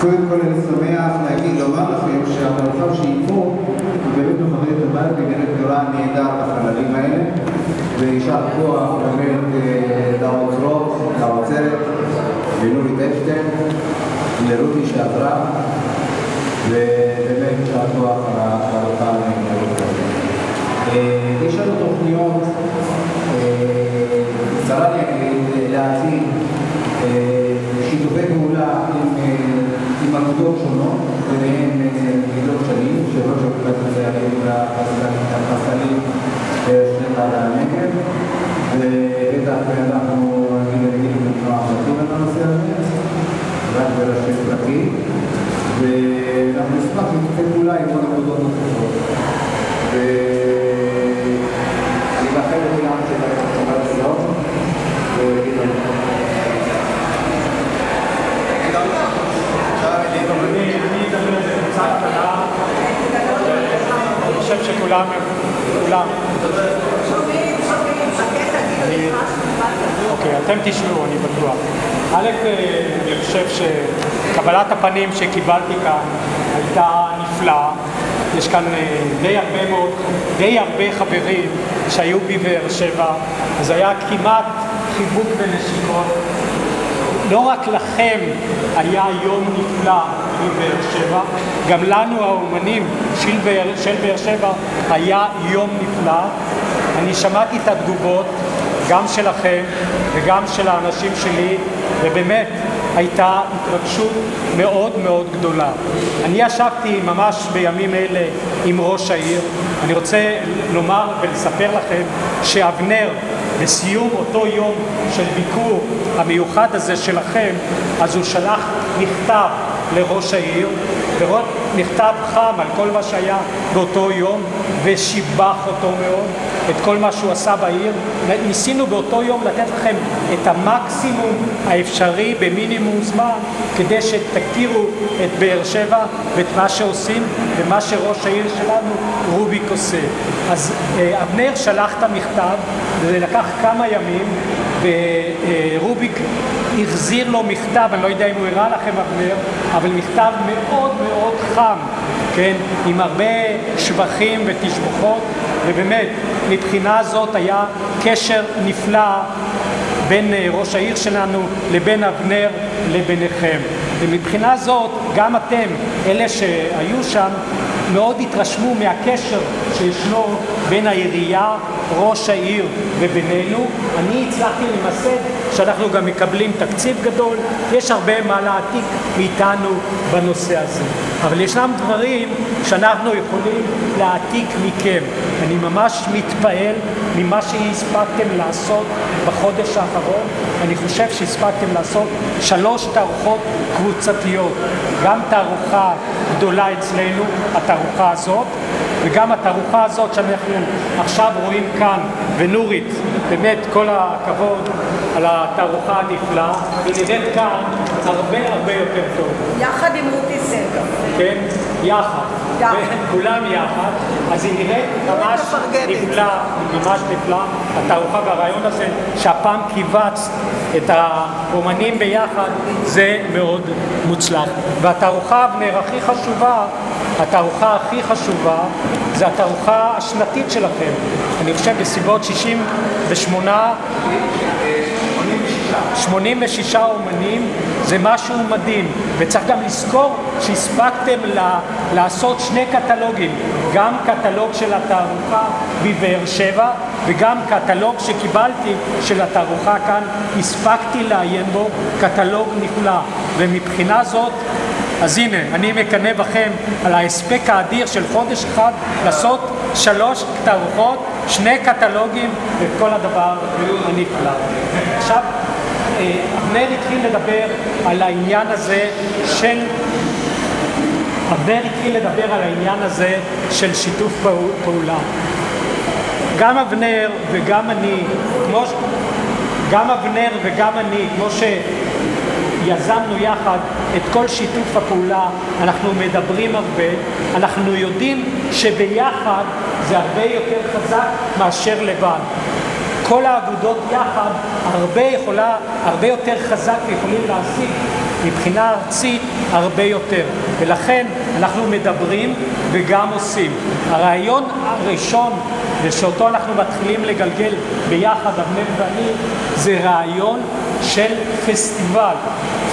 קודם כל אני שמח לומר לכם שהמרחב שאיפו הוא באמת מחבר את הבית ובאמת נראה נהדר בחללים האלה, וישר כוח באמת לעוצרות, לעוצרת, לנורית אפשטיין, לרותי שעזרה, ובאמת ישר כוח על אותם נורית. יש לנו תוכניות, קצרה להציג שיתופי פעולה עם אגודות שונות, ביניהן גדות שנים, שראש אגודת הצעירים והפסלים של הנגב, ובטח אנחנו נגיד בתנועה פרטית על הנושא הזה, רק בראשי פרטי, ואנחנו נשמח שיתופי פעולה עם עוד אגודות נוספות. אני מאחל לכולם שתקבל שלום, ולהגיד לנו. אני חושב שכולם, אוקיי, אתם תשמעו, אני בטוח. א', אני חושב שקבלת הפנים שקיבלתי כאן הייתה נפלאה. יש כאן די הרבה חברים שהיו בבאר שבע, אז היה כמעט חיבוק ונשיקות. לא רק לכם היה יום נפלא בבאר שבע, גם לנו האומנים של באר שבע היה יום נפלא. אני שמעתי את התגובות, גם שלכם וגם של האנשים שלי, ובאמת הייתה התרגשות מאוד מאוד גדולה. אני ישבתי ממש בימים אלה עם ראש העיר. אני רוצה לומר ולספר לכם שאבנר, בסיום אותו יום של ביקור המיוחד הזה שלכם, אז הוא שלח מכתב לראש העיר, מכתב חם על כל מה שהיה באותו יום, ושיבח אותו מאוד, את כל מה שהוא עשה בעיר. ניסינו באותו יום לתת לכם את המקסימום האפשרי במינימום זמן, כדי שתכירו את באר שבע ואת מה שעושים ומה שראש העיר שלנו רוביק עושה. אז אבנר שלח את המכתב, זה לקח כמה ימים, ורוביק החזיר לו מכתב, אני לא יודע אם הוא הראה לכם אבנר, אבל מכתב מאוד מאוד חם, כן, עם הרבה שבחים ותשבחות, ובאמת מבחינה הזאת היה קשר נפלא בין ראש העיר שלנו לבין אבנר לביניכם. ומבחינה זאת גם אתם, אלה שהיו שם, מאוד התרשמו מהקשר שישנו בין העירייה, ראש העיר ובינינו. אני הצלחתי למסד שאנחנו גם מקבלים תקציב גדול, יש הרבה מה להעתיק מאיתנו בנושא הזה. אבל ישנם דברים שאנחנו יכולים להעתיק מכם. אני ממש מתפעל ממה שהספקתם לעשות בחודש האחרון. אני חושב שהספקתם לעשות 3 תערוכות קבוצתיות. גם תערוכה גדולה אצלנו, התערוכה הזאת, וגם התערוכה הזאת שאנחנו עכשיו רואים כאן, ונורית, באמת כל הכבוד על התערוכה הנפלאה, היא נראית כאן הרבה יותר טוב. יחד עם רותי סגל. כן, יחד. כולם יחד, אז היא נראית ממש נפלאה, ממש נפלאה, התערוכה והרעיון הזה שהפעם קיבצת את האומנים ביחד, זה מאוד מוצלח. והתערוכה הכי חשובה זה התערוכה השנתית שלכם. אני חושב בסביבות 86 אומנים, זה משהו מדהים, וצריך גם לזכור שהספקתם לעשות 2 קטלוגים, גם קטלוג של התערוכה בבאר שבע וגם קטלוג שקיבלתי של התערוכה כאן, הספקתי לעיין בו, קטלוג נפלא. ומבחינה זאת, אז הנה, אני מקנא בכם על ההספק האדיר של חודש אחד לעשות 3 תערוכות, 2 קטלוגים וכל הדבר הנפלא. עכשיו, אבנר התחיל לדבר על העניין של שיתוף פעולה. גם אבנר וגם אני, כמו שיזמנו יחד את כל שיתוף הפעולה, אנחנו מדברים הרבה, אנחנו יודעים שביחד זה הרבה יותר חזק מאשר לבד. כל האגודות יחד הרבה יותר חזק ויכולים להשיג מבחינה ארצית הרבה יותר, ולכן אנחנו מדברים וגם עושים. הרעיון הראשון ושאותו אנחנו מתחילים לגלגל ביחד, אבנר ואני, זה רעיון של פסטיבל.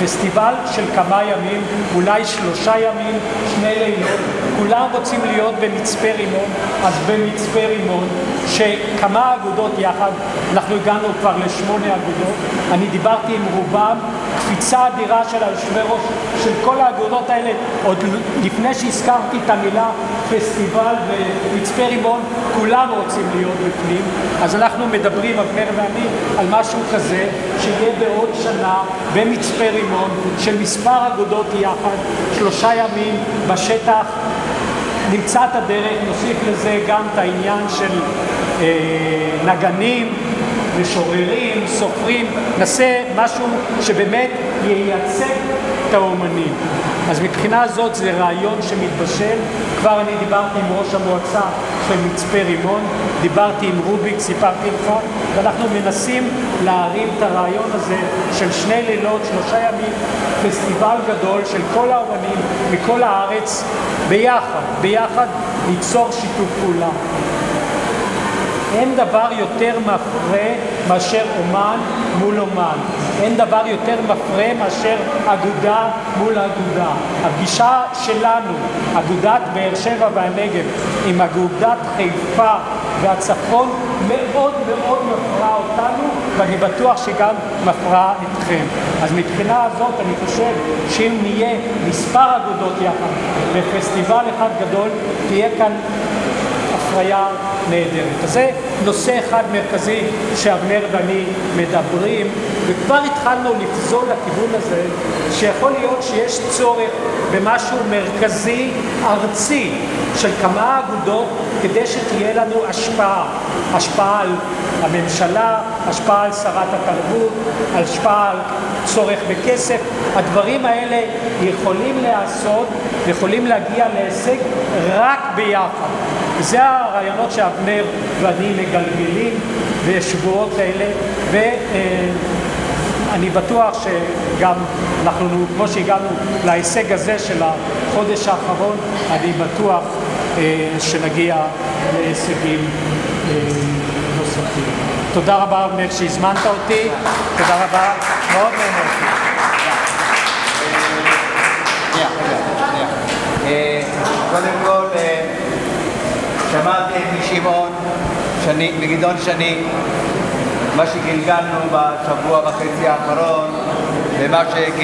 פסטיבל של כמה ימים, אולי 3 ימים, 2 לילות. כולם רוצים להיות במצפה רימון, אז במצפה רימון, שכמה אגודות יחד, אנחנו הגענו כבר ל8 אגודות, אני דיברתי עם רובם, קפיצה אדירה של היושבי ראש של כל האגודות האלה, עוד לפני שהזכרתי את המילה פסטיבל ומצפה רימון, כולם רוצים להיות בפנים, אז אנחנו מדברים, אבנר ואני, על משהו כזה, שיהיה בעוד שנה במצפה רימון, של מספר אגודות יחד, 3 ימים בשטח, נמצא את הדרך, נוסיף לזה גם את העניין של נגנים, משוררים, סופרים, נעשה משהו שבאמת ייצג את האומנים. אז מבחינה הזאת זה רעיון שמתבשל. כבר אני דיברתי עם ראש המועצה של מצפה רימון, דיברתי עם רוביק, סיפרתי לך, ואנחנו מנסים להרים את הרעיון הזה של 2 לילות, 3 ימים, פסטיבל גדול של כל האומנים מכל הארץ, ביחד ליצור שיתוף פעולה. אין דבר יותר מפרה מאשר אומן מול אומן. אין דבר יותר מפרה מאשר אגודה מול אגודה. הפגישה שלנו, אגודת באר שבע והנגב, עם אגודת חיפה והצפון, מאוד מאוד מפרה אותנו, ואני בטוח שגם מפרה אתכם. אז מבחינה הזאת אני חושב שאם נהיה מספר אגודות יחד בפסטיבל אחד גדול, תהיה כאן הפריה נהדרת. אז זה נושא אחד מרכזי שאבנר ואני מדברים, וכבר התחלנו לפזול לכיוון הזה, שיכול להיות שיש צורך במשהו מרכזי ארצי של כמה אגודות, כדי שתהיה לנו השפעה על הממשלה, השפעה על שרת התרבות, השפעה על צורך בכסף. הדברים האלה יכולים לעשות, יכולים להגיע להישג רק ביחד. זה הרעיונות שאבנר ואני מגלגלים בשבועות האלה, ואני בטוח שגם אנחנו, כמו שהגענו להישג הזה של החודש האחרון, אני בטוח שנגיע להישגים נוספים. תודה רבה אבנר שהזמנת אותי, תודה רבה, מאוד נהנה. קודם כל, שמעתי משמעון וגדעון שני מה שגלגלנו בשבוע וחצי האחרון ומה שגלגלנו